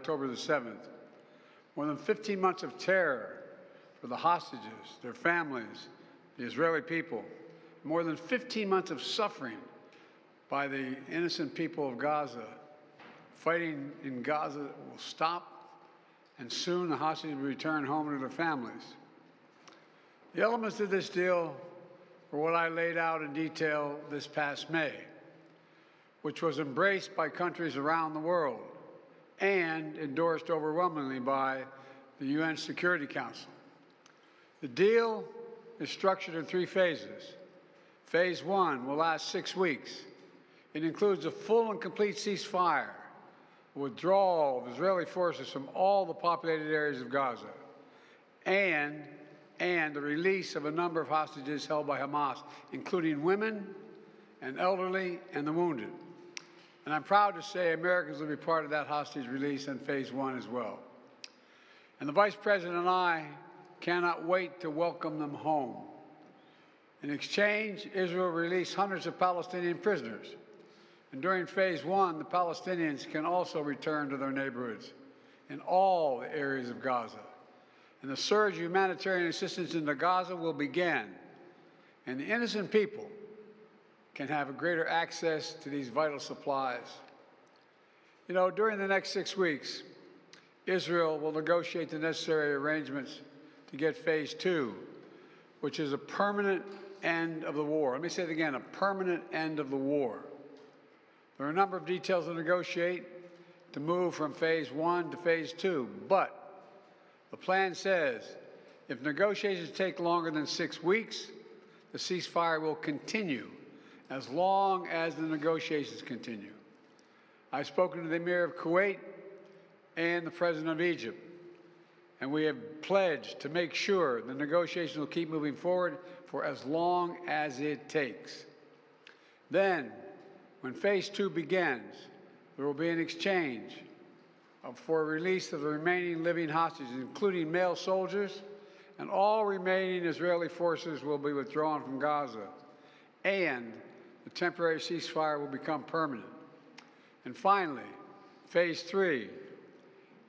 October the 7th. More than 15 months of terror for the hostages, their families, the Israeli people. More than 15 months of suffering by the innocent people of Gaza. Fighting in Gaza will stop, and soon the hostages will return home to their families. The elements of this deal were what I laid out in detail this past May, which was embraced by countries around the world and endorsed overwhelmingly by the UN Security Council. The deal is structured in 3 phases. Phase 1 will last 6 weeks. It includes a full and complete ceasefire, withdrawal of Israeli forces from all the populated areas of Gaza, and the release of a number of hostages held by Hamas, including women and elderly and the wounded. And I'm proud to say Americans will be part of that hostage release in Phase 1 as well. And the Vice President and I cannot wait to welcome them home. In exchange, Israel released hundreds of Palestinian prisoners. And during Phase 1, the Palestinians can also return to their neighborhoods in all the areas of Gaza. And the surge of humanitarian assistance into Gaza will begin. And the innocent people can have a greater access to these vital supplies. You know, during the next 6 weeks, Israel will negotiate the necessary arrangements to get Phase 2, which is a permanent end of the war. Let me say it again, a permanent end of the war. There are a number of details to negotiate to move from Phase 1 to Phase 2, but the plan says if negotiations take longer than 6 weeks, the ceasefire will continue as long as the negotiations continue. I've spoken to the Emir of Kuwait and the President of Egypt, and we have pledged to make sure the negotiations will keep moving forward for as long as it takes. Then, when Phase 2 begins, there will be an exchange for release of the remaining living hostages, including male soldiers, and all remaining Israeli forces will be withdrawn from Gaza, and the temporary ceasefire will become permanent. And finally, Phase 3,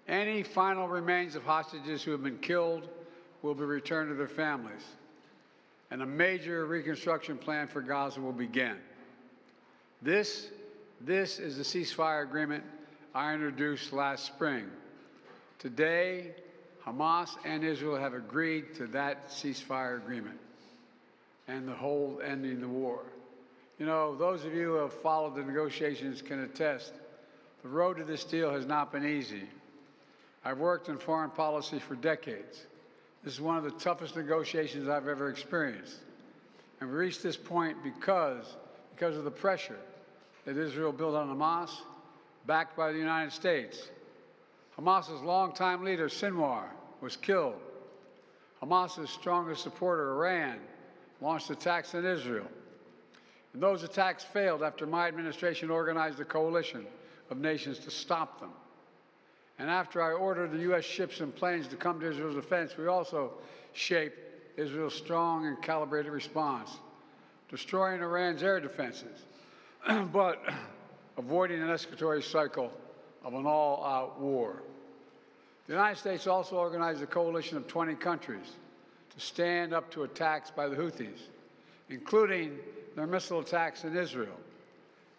any final remains of hostages who have been killed will be returned to their families, and a major reconstruction plan for Gaza will begin. This is the ceasefire agreement I introduced last spring. Today, Hamas and Israel have agreed to that ceasefire agreement and the whole ending the war. You know, those of you who have followed the negotiations can attest, the road to this deal has not been easy. I've worked in foreign policy for decades. This is one of the toughest negotiations I've ever experienced. And we reached this point because of the pressure that Israel built on Hamas, backed by the United States. Hamas's longtime leader, Sinwar, was killed. Hamas's strongest supporter, Iran, launched attacks on Israel. And those attacks failed after my administration organized a coalition of nations to stop them. And after I ordered the U.S. ships and planes to come to Israel's defense, we also shaped Israel's strong and calibrated response, destroying Iran's air defenses, but avoiding an escalatory cycle of an all-out war. The United States also organized a coalition of 20 countries to stand up to attacks by the Houthis, including their missile attacks in Israel.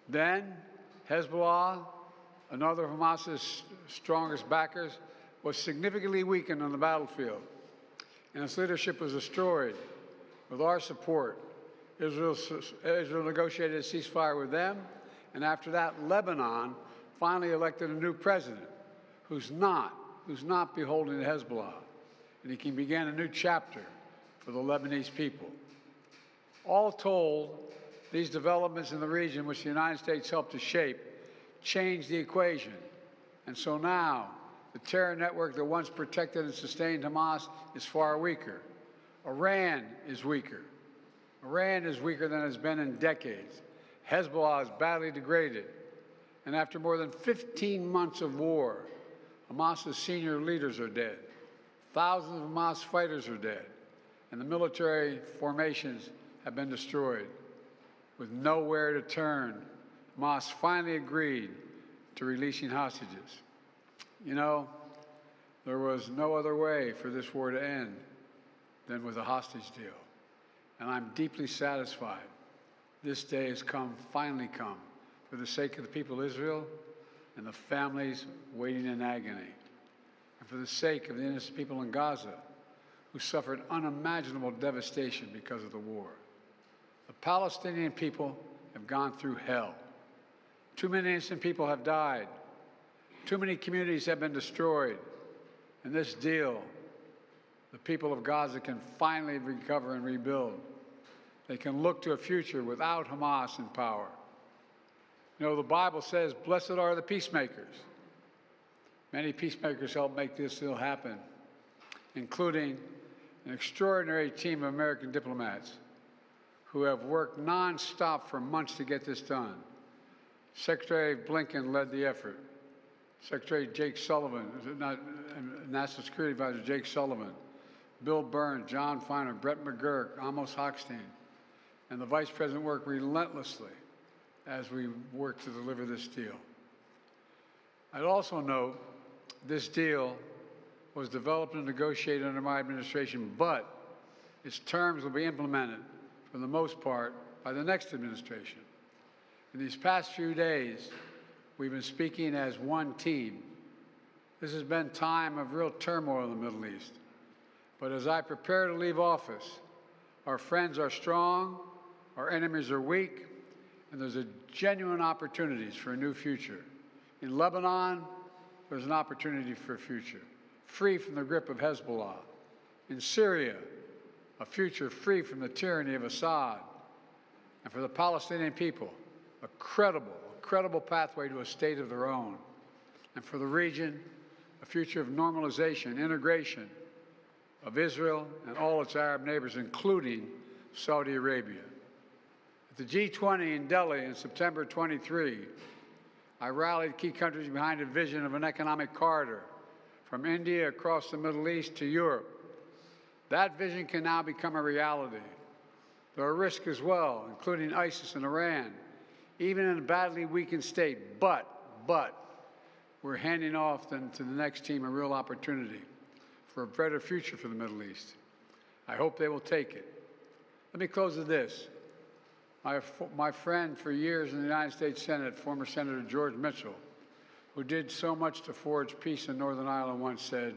Then, Hezbollah, another of Hamas's strongest backers, was significantly weakened on the battlefield, and its leadership was destroyed. With our support, Israel negotiated a ceasefire with them, and after that, Lebanon finally elected a new president who's not beholden to Hezbollah, and he can begin a new chapter for the Lebanese people. All told, these developments in the region, which the United States helped to shape, changed the equation. And so now, the terror network that once protected and sustained Hamas is far weaker. Iran is weaker. Iran is weaker than it's been in decades. Hezbollah is badly degraded. And after more than 15 months of war, Hamas's senior leaders are dead. Thousands of Hamas fighters are dead. And the military formations have been destroyed. With nowhere to turn, Hamas finally agreed to releasing hostages. You know, there was no other way for this war to end than with a hostage deal. And I'm deeply satisfied this day has finally come, for the sake of the people of Israel and the families waiting in agony, and for the sake of the innocent people in Gaza who suffered unimaginable devastation because of the war. The Palestinian people have gone through hell. Too many innocent people have died. Too many communities have been destroyed. And this deal, the people of Gaza can finally recover and rebuild. They can look to a future without Hamas in power. You know, the Bible says, blessed are the peacemakers. Many peacemakers helped make this deal happen, including an extraordinary team of American diplomats who have worked nonstop for months to get this done. Secretary Blinken led the effort. Secretary Jake Sullivan, National Security Advisor Jake Sullivan, Bill Burns, John Feiner, Brett McGurk, Amos Hochstein, and the Vice President worked relentlessly as we work to deliver this deal. I'd also note this deal was developed and negotiated under my administration, but its terms will be implemented, for the most part, by the next administration. In these past few days, we've been speaking as one team. This has been a time of real turmoil in the Middle East. But as I prepare to leave office, our friends are strong, our enemies are weak, and there's genuine opportunities for a new future. In Lebanon, there's an opportunity for a future, free from the grip of Hezbollah. In Syria, a future free from the tyranny of Assad. And for the Palestinian people, a credible pathway to a state of their own. And for the region, a future of normalization, integration of Israel and all its Arab neighbors, including Saudi Arabia. At the G20 in Delhi in September 23, I rallied key countries behind a vision of an economic corridor from India across the Middle East to Europe. That vision can now become a reality. There are risks as well, including ISIS and Iran, even in a badly weakened state. But we're handing off then to the next team a real opportunity for a better future for the Middle East. I hope they will take it. Let me close with this. My friend for years in the United States Senate, former Senator George Mitchell, who did so much to forge peace in Northern Ireland, once said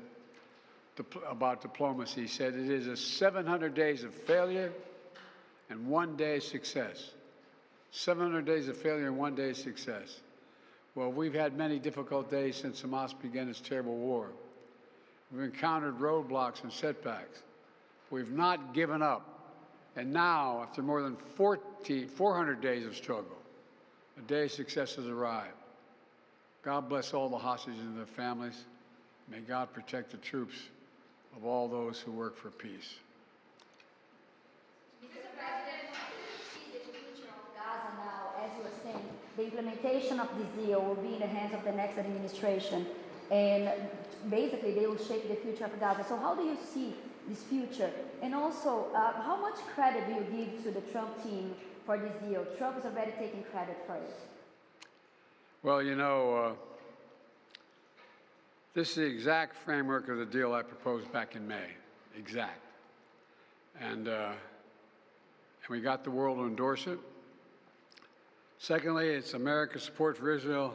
about diplomacy, he said, it is a 700 days of failure and 1 day of success. 700 days of failure and 1 day of success. Well, we've had many difficult days since Hamas began its terrible war. We've encountered roadblocks and setbacks. We've not given up. And now, after more than 400 days of struggle, a day of success has arrived. God bless all the hostages and their families. May God protect the troops of all those who work for peace. Mr. President, how do you see the future of Gaza now? As you were saying, the implementation of this deal will be in the hands of the next administration, and basically they will shape the future of Gaza. So how do you see this future? And also, how much credit do you give to the Trump team for this deal? Trump is already taking credit for it. Well, you know, this is the exact framework of the deal I proposed back in May. Exact. And we got the world to endorse it. Secondly, it's America's support for Israel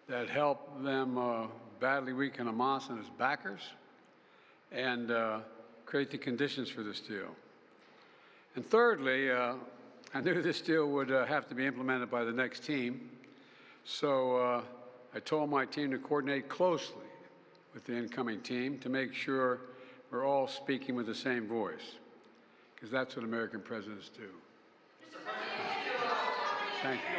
that helped them badly weaken Hamas and its backers and create the conditions for this deal. And thirdly, I knew this deal would have to be implemented by the next team. So I told my team to coordinate closely with the incoming team to make sure we're all speaking with the same voice, because that's what American presidents do. Thank you.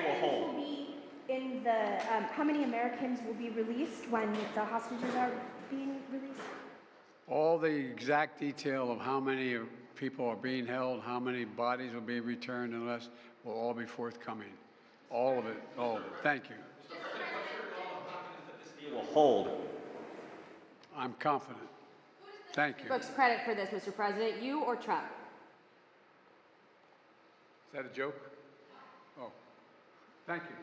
How many Americans will be released when the hostages are being released? All the exact detail of how many people are being held, how many bodies will be returned and less, will all be forthcoming. All of it, all of it. Thank you. This deal will hold. I'm confident. Thank you. Who takes credit for this, Mr. President, you or Trump? Is that a joke? Oh, thank you.